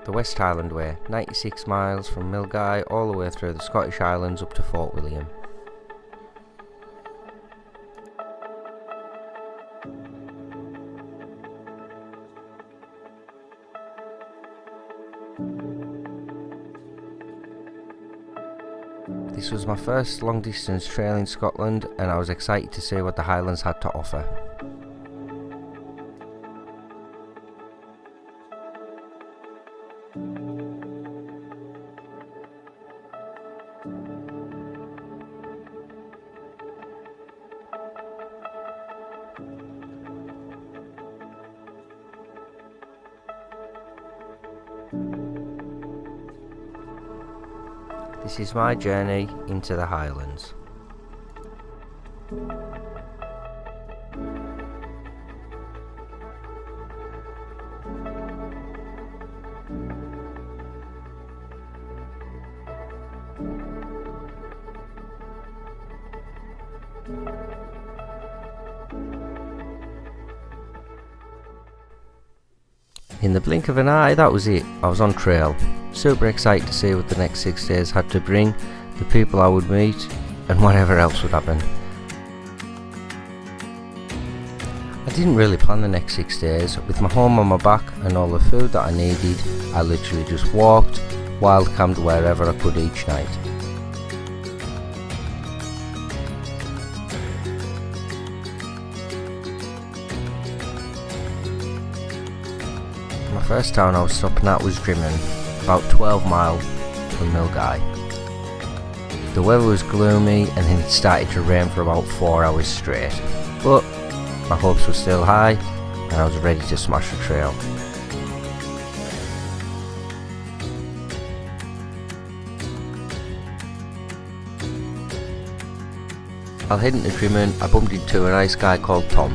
the West Highland way, 96 miles from Milngavie all the way through the Scottish Highlands up to Fort William. This was my first long distance trail in Scotland, and I was excited to see what the Highlands had to offer. This is my journey into the Highlands. In the blink of an eye, that was it. I was on trail. Super excited to see what the next 6 days had to bring, the people I would meet, and whatever else would happen. I didn't really plan the next 6 days. With my home on my back and all the food that I needed, I literally just walked, wild camped wherever I could each night. My first town I was stopping at was Drimmen, about 12 miles from Milngavie. The weather was gloomy and then it started to rain for about 4 hours straight, but my hopes were still high and I was ready to smash the trail. While heading to Drimmen, I bumped into a nice guy called Tom.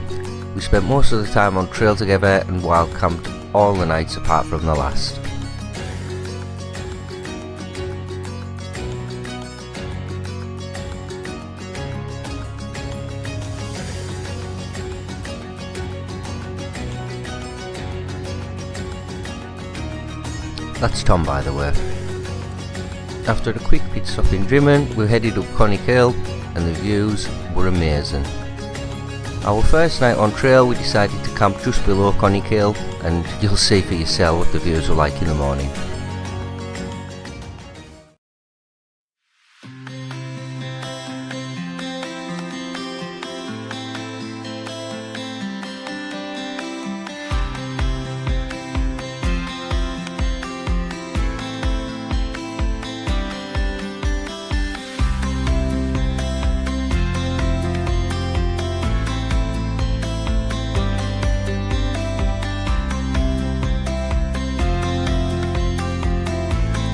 We spent most of the time on trail together and wild camped all the nights apart from the last. That's Tom, by the way. After a quick pit stop in Drimmen, we headed up Connick Hill and the views were amazing. Our first night on trail we decided to camp just below Connick Hill, and you'll see for yourself what the views were like in the morning.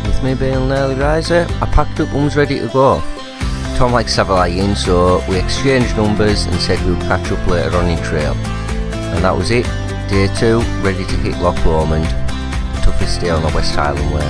With me being an early riser, I packed up and was ready to go. Tom likes to have a lie in, so we exchanged numbers and said we would catch up later on in trail. And that was it, day 2, ready to hit Loch Lomond, the toughest day on the West Highland way.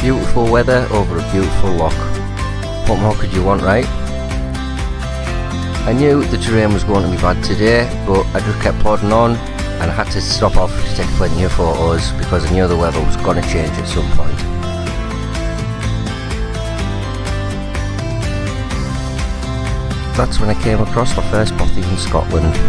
Beautiful weather over a beautiful loch. What more could you want, right? I knew the terrain was going to be bad today, but I just kept plodding on and I had to stop off to take plenty of photos because I knew the weather was going to change at some point. That's when I came across my first bothy in Scotland.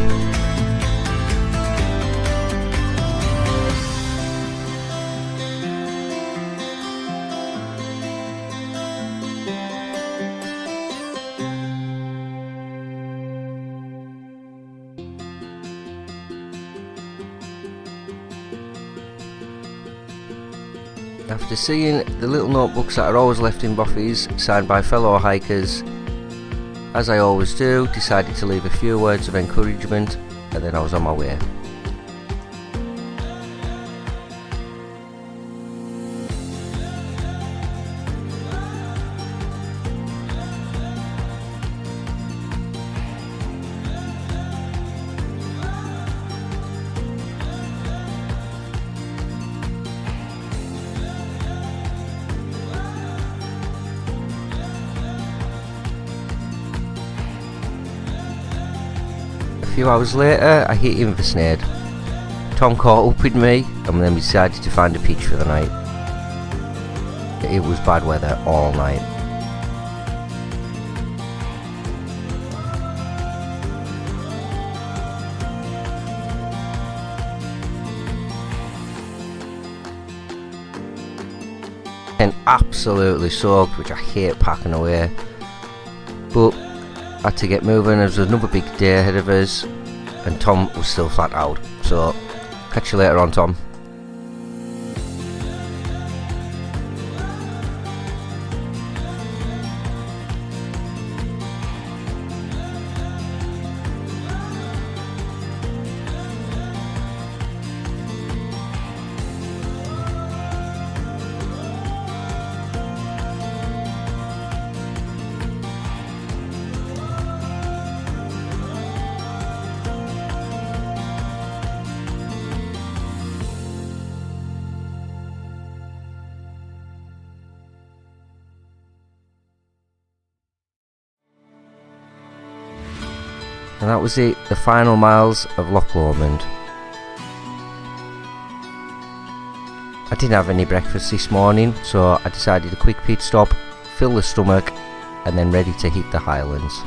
After seeing the little notebooks that are always left in boffies, signed by fellow hikers, as I always do, decided to leave a few words of encouragement, and then I was on my way. A few hours later, I hit Inversnaid. Tom caught up with me, and then we decided to find a pitch for the night. It was bad weather all night. And absolutely soaked, which I hate packing away. But had to get moving. There was another big day ahead of us, and Tom was still flat out. So, catch you later on, Tom. And that was it, the final miles of Loch Lomond. I didn't have any breakfast this morning, so I decided a quick pit stop, fill the stomach, and then ready to hit the Highlands.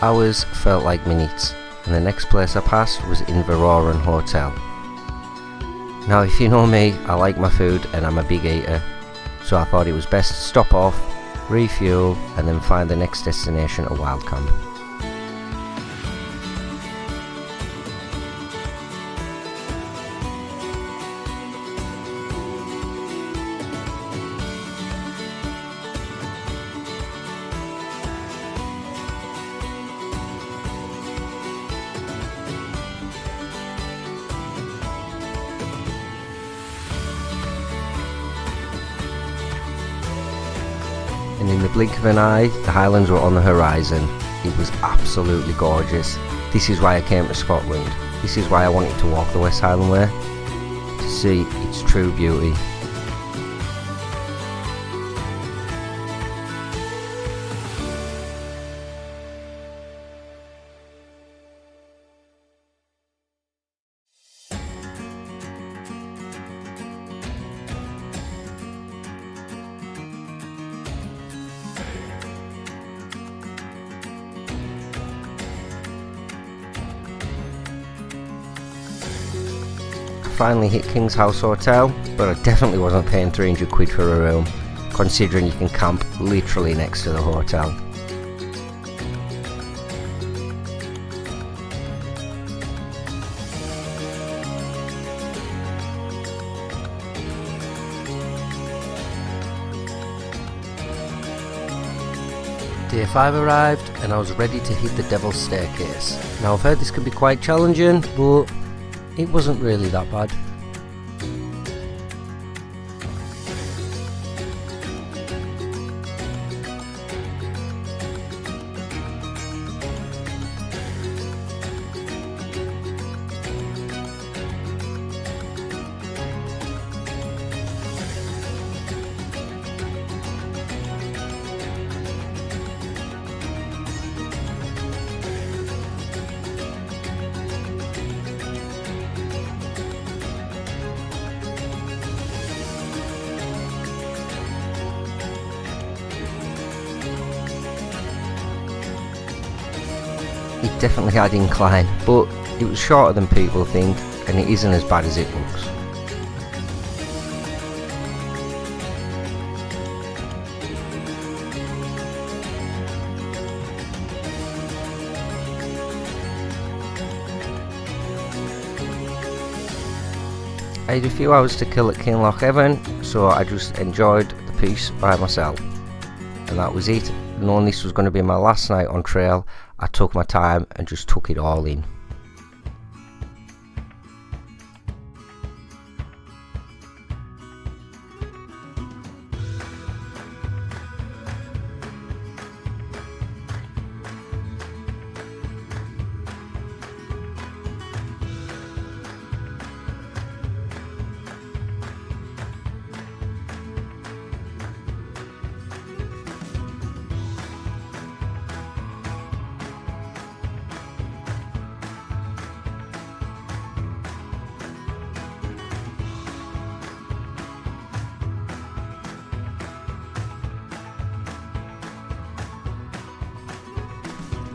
Hours felt like minutes, and the next place I passed was Inveroran Hotel. Now, if you know me, I like my food and I'm a big eater, so I thought it was best to stop off, refuel, and then find the next destination a wild camp. And in the blink of an eye, the Highlands were on the horizon. It was absolutely gorgeous. This is why I came to Scotland. This is why I wanted to walk the West Highland Way, to see its true beauty. Finally hit King's House Hotel, but I definitely wasn't paying 300 quid for a room, considering you can camp literally next to the hotel. Day 5 arrived and I was ready to hit the Devil's Staircase. Now I've heard this could be quite challenging, but it wasn't really that bad. It definitely had incline, but it was shorter than people think, and it isn't as bad as it looks. I had a few hours to kill at Kinloch Evan, so I just enjoyed the piece by myself. And that was it. Knowing this was going to be my last night on trail, I took my time and just took it all in.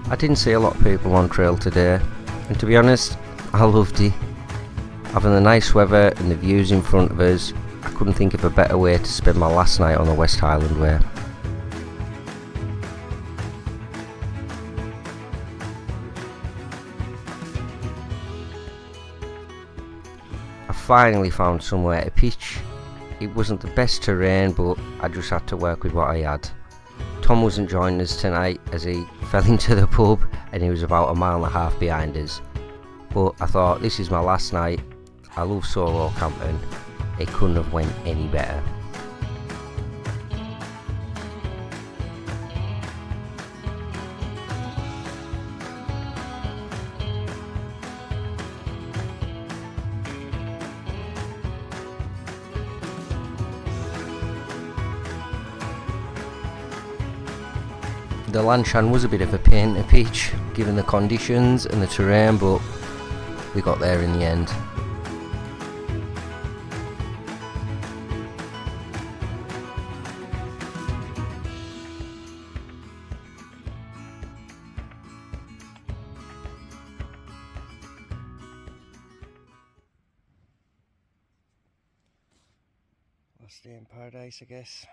I didn't see a lot of people on trail today, and to be honest, I loved it. Having the nice weather and the views in front of us, I couldn't think of a better way to spend my last night on the West Highland Way. I finally found somewhere to pitch. It wasn't the best terrain, but I just had to work with what I had. Tom wasn't joining us tonight as he fell into the pub and he was about 1.5 miles behind us. But I thought, this is my last night. I love solo camping. It couldn't have went any better. The Lanchan was a bit of a pain to pitch, given the conditions and the terrain, but we got there in the end. Last day in paradise, I guess.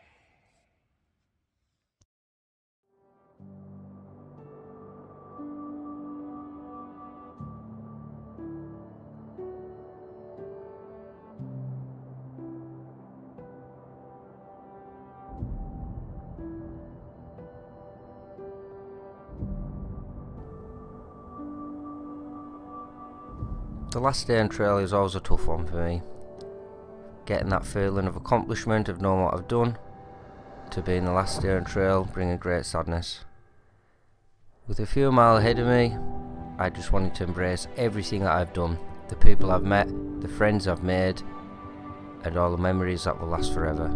The last day on trail is always a tough one for me. Getting that feeling of accomplishment of knowing what I've done, to being the last day on trail, bringing great sadness. With a few miles ahead of me, I just wanted to embrace everything that I've done, the people I've met, the friends I've made, and all the memories that will last forever.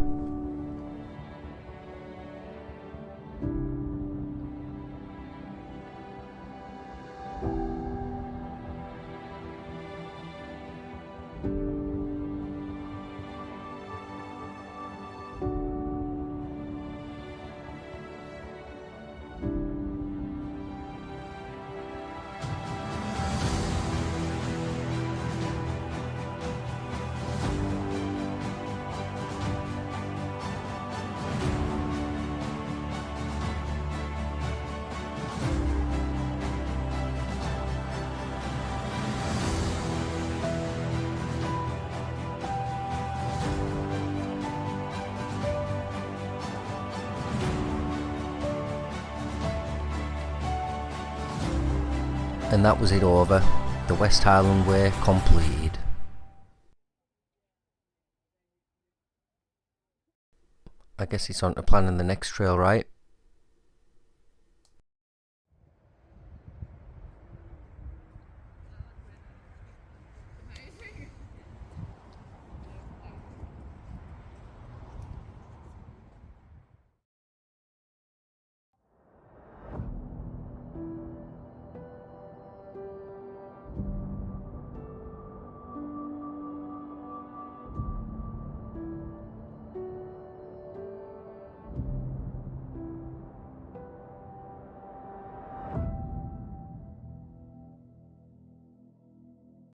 And that was it over. The West Highland Way completed. I guess it's on to planning the next trail, right?